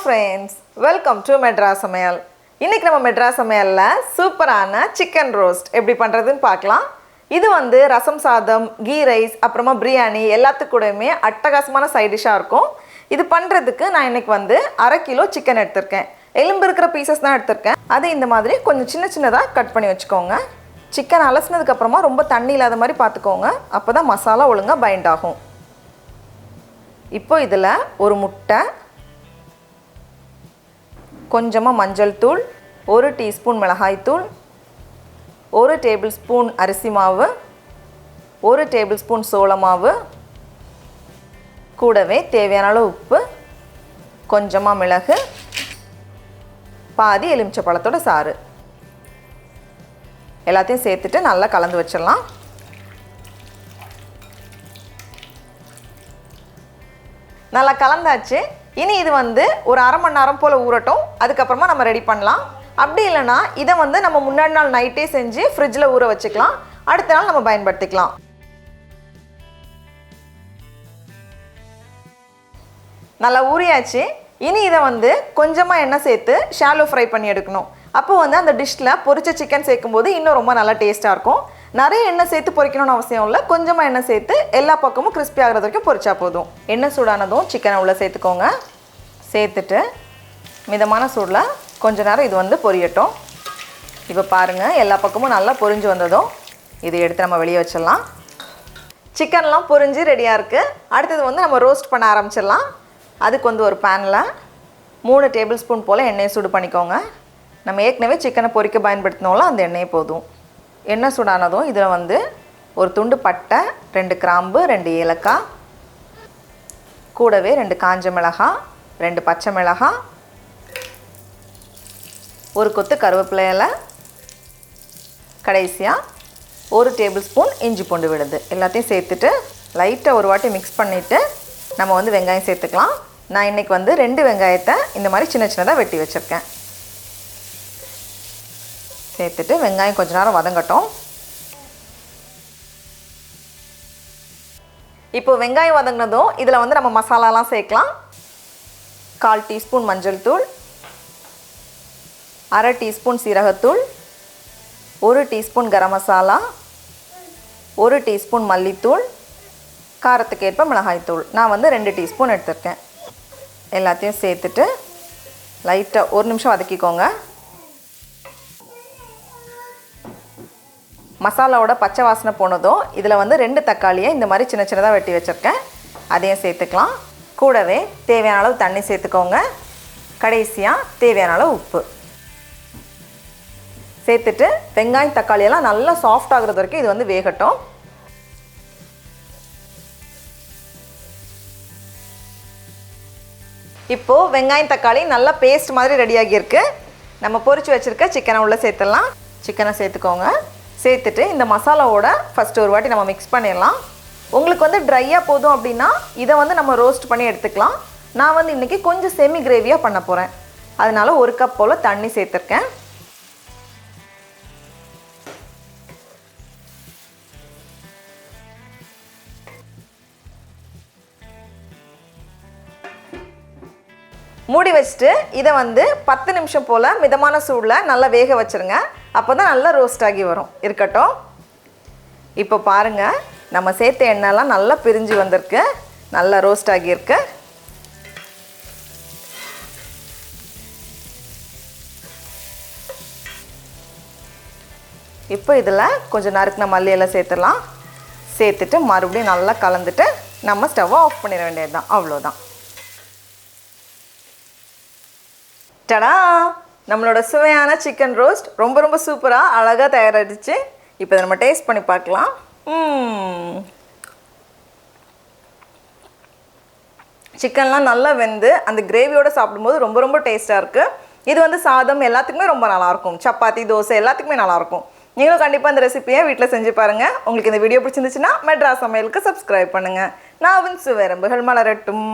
friends, welcome to Madras Samayal. இன்னைக்கு நம்ம Madras Samayalல சூப்பரான chicken roast எப்படி பண்றதுன்னு பார்க்கலாம். இது வந்து ரசம் சாதம், கீ ரைஸ், அப்புறமா பிரியாணி எல்லாத்துக்கு கூடயுமே அட்டகாசமான சைடு டிஷ்ஷா இருக்கும். இது பண்றதுக்கு நான் இன்னைக்கு வந்து 1/2 கிலோ chicken எடுத்துர்க்கேன். எலும்பு இருக்கிற பீசஸ் தான் எடுத்துர்க்கேன். அது இந்த மாதிரி கொஞ்சம் சின்ன சின்னதா கட் பண்ணி வச்சுக்கோங்க. chicken அலசினதுக்கு அப்புறமா ரொம்ப தண்ணி இல்லாத மாதிரி பாத்துக்கோங்க. அப்பதான் மசாலா ஒழுங்கா பைண்ட் ஆகும். இப்போ இதில் ஒரு முட்டை, கொஞ்சமாக மஞ்சள் தூள், 1 டீஸ்பூன் மிளகாய் தூள், 1 டேபிள் ஸ்பூன் அரிசி மாவு, 1 டேபிள் ஸ்பூன் சோள மாவு, கூடவே தேவையான அளவு உப்பு, கொஞ்சமாக மிளகு, பாதி எலுமிச்சை பழத்தோட சாறு எல்லாத்தையும் சேர்த்துட்டு நல்லா கலந்து வச்சிடலாம். நல்லா கலந்தாச்சு. இனி இது வந்து ஒரு 1/2 மணி நேரம் போல் ஊறட்டும். அதுக்கப்புறமா நம்ம ரெடி பண்ணலாம். அப்படி இல்லைனா இதை வந்து நம்ம முன்னாடி நாள் நைட்டே செஞ்சு ஃப்ரிட்ஜில் ஊற வச்சுக்கலாம். அடுத்த நாள் நம்ம பயன்படுத்திக்கலாம். நல்லா ஊறியாச்சு. இனி இதை வந்து கொஞ்சமாக எண்ணெய் சேர்த்து ஷாலோ ஃப்ரை பண்ணி எடுக்கணும். அப்போ வந்து அந்த டிஷ்ஷில் பொரிச்ச சிக்கன் சேர்க்கும்போது இன்னும் ரொம்ப நல்லா டேஸ்ட்டாக இருக்கும். நிறைய எண்ணெய் சேர்த்து பொரிக்கணும்னு அவசியம் இல்லை. கொஞ்சமாக எண்ணெய் சேர்த்து எல்லா பக்கமும் கிறிஸ்பி ஆகிறது வரைக்கும் பொரிச்சா போதும். எண்ணெய் சூடானதும் சிக்கனை உள்ளே சேர்த்துக்கோங்க. சேர்த்துட்டு மிதமான சூடில் கொஞ்ச நேரம் இது வந்து பொரியட்டும். இப்போ பாருங்கள், எல்லா பக்கமும் நல்லா பொரிஞ்சு வந்ததும் இதை எடுத்து நம்ம வெளியே வச்சிடலாம். சிக்கன்லாம் பொரிஞ்சு ரெடியாக இருக்குது. அடுத்தது வந்து நம்ம ரோஸ்ட் பண்ண ஆரம்பிச்சிடலாம். அதுக்கு வந்து ஒரு பேனில் 3 டேபிள் ஸ்பூன் போல் எண்ணெயை சூடு பண்ணிக்கோங்க. நம்ம ஏற்கனவே சிக்கனை பொரிக்க பயன்படுத்தினோம்ல, அந்த எண்ணெயே போதும். எண்ணெய் சூடானதும் இதில் வந்து ஒரு துண்டு பட்டை, 2 கிராம்பு, 2 ஏலக்காய், கூடவே 2 காஞ்ச மிளகாய், 2 பச்சை மிளகாய், ஒரு கொத்து கருவேப்பிலை இலை, கடைசியாக 1 டேபிள் ஸ்பூன் இஞ்சி பூண்டு விழுது எல்லாத்தையும் சேர்த்துட்டு லைட்டாக ஒரு வாட்டி மிக்ஸ் பண்ணிவிட்டு நம்ம வந்து வெங்காயம் சேர்த்துக்கலாம். நான் இன்றைக்கி வந்து 2 வெங்காயத்தை இந்த மாதிரி சின்ன சின்னதாக வெட்டி வச்சுருக்கேன். சேர்த்துட்டு வெங்காயம் கொஞ்ச நேரம் வதங்கட்டும். இப்போ வெங்காயம் வதங்கினதும் இதில் வந்து நம்ம மசாலாலாம் சேர்க்கலாம். 1/4 டீஸ்பூன் மஞ்சள் தூள், 1/2 டீஸ்பூன் சீரகத்தூள், 1 டீஸ்பூன் கரம் மசாலா, 1 டீஸ்பூன் மல்லித்தூள், காரத்துக்கு ஏற்ப மிளகாய்த்தூள். நான் வந்து 2 டீஸ்பூன் எடுத்துருக்கேன். எல்லாத்தையும் சேர்த்துட்டு லைட்டாக 1 நிமிஷம் வதக்கிக்கோங்க. மசாலாவோட பச்சை வாசனை போனதும் இதில் வந்து 2 தக்காளியை இந்த மாதிரி சின்ன சின்னதாக வெட்டி வச்சுருக்கேன். அதையும் சேர்த்துக்கலாம். கூடவே தேவையான அளவு தண்ணி சேர்த்துக்கோங்க. கடைசியாக தேவையான அளவு உப்பு சேர்த்துட்டு வெங்காயம் தக்காளியெல்லாம் நல்லா சாஃப்ட் ஆகுறது வரைக்கும் இது வந்து வேகட்டும். இப்போது வெங்காயம் தக்காளி நல்லா பேஸ்ட் மாதிரி ரெடியாகியிருக்கு. நம்ம பொரிச்சு வச்சுருக்க சிக்கனை உள்ளே சேர்த்துடலாம். சிக்கனை சேர்த்துக்கோங்க. சேர்த்துட்டு இந்த மசாலாவோட ஃபஸ்ட்டு ஒரு வாட்டி நம்ம மிக்ஸ் பண்ணிடலாம். உங்களுக்கு வந்து ட்ரையாக போதும் அப்படின்னா இதை வந்து நம்ம ரோஸ்ட் பண்ணி எடுத்துக்கலாம். நான் வந்து இன்றைக்கி கொஞ்சம் செமி கிரேவியாக பண்ண போகிறேன். அதனால் 1 கப் போல் தண்ணி சேர்த்துருக்கேன். மூடி வச்சுட்டு இதை வந்து 10 நிமிஷம் போல் மிதமான சூடில் நல்லா வேக வச்சுருங்க. அப்போ தான் நல்லா ரோஸ்ட் ஆகி வரும். இருக்கட்டும். இப்போ பாருங்கள், நம்ம சேர்த்த எண்ணெய்லாம் நல்லா பிரிஞ்சு வந்திருக்கு. நல்லா ரோஸ்ட் ஆகியிருக்கு. இப்போ இதில் கொஞ்சம் நறுக்கின மல்லி எல்லாம் சேர்த்துடலாம். சேர்த்துட்டு மறுபடியும் நல்லா கலந்துட்டு நம்ம ஸ்டவ்வை ஆஃப் பண்ணிட வேண்டியது தான். அவ்வளோதான். டடா, நம்மளோட சுவையான சிக்கன் ரோஸ்ட் ரொம்ப ரொம்ப சூப்பராக அழகாக தயாராகிடுச்சு. இப்போ இதை நம்ம டேஸ்ட் பண்ணி பார்க்கலாம். சிக்கன்லாம் நல்லா வெந்து அந்த கிரேவியோடு சாப்பிடும்போது ரொம்ப ரொம்ப டேஸ்ட்டாக இருக்குது. இது வந்து சாதம் எல்லாத்துக்குமே ரொம்ப நல்லாயிருக்கும். சப்பாத்தி, தோசை எல்லாத்துக்குமே நல்லாயிருக்கும். நீங்களும் கண்டிப்பாக இந்த ரெசிபியை வீட்டில் செஞ்சு பாருங்கள். உங்களுக்கு இந்த வீடியோ பிடிச்சிருந்துச்சுன்னா மெட்ராஸ் சமையலுக்கு சப்ஸ்கிரைப் பண்ணுங்கள். நான் சுவை எறும்புகள் மலரட்டும்.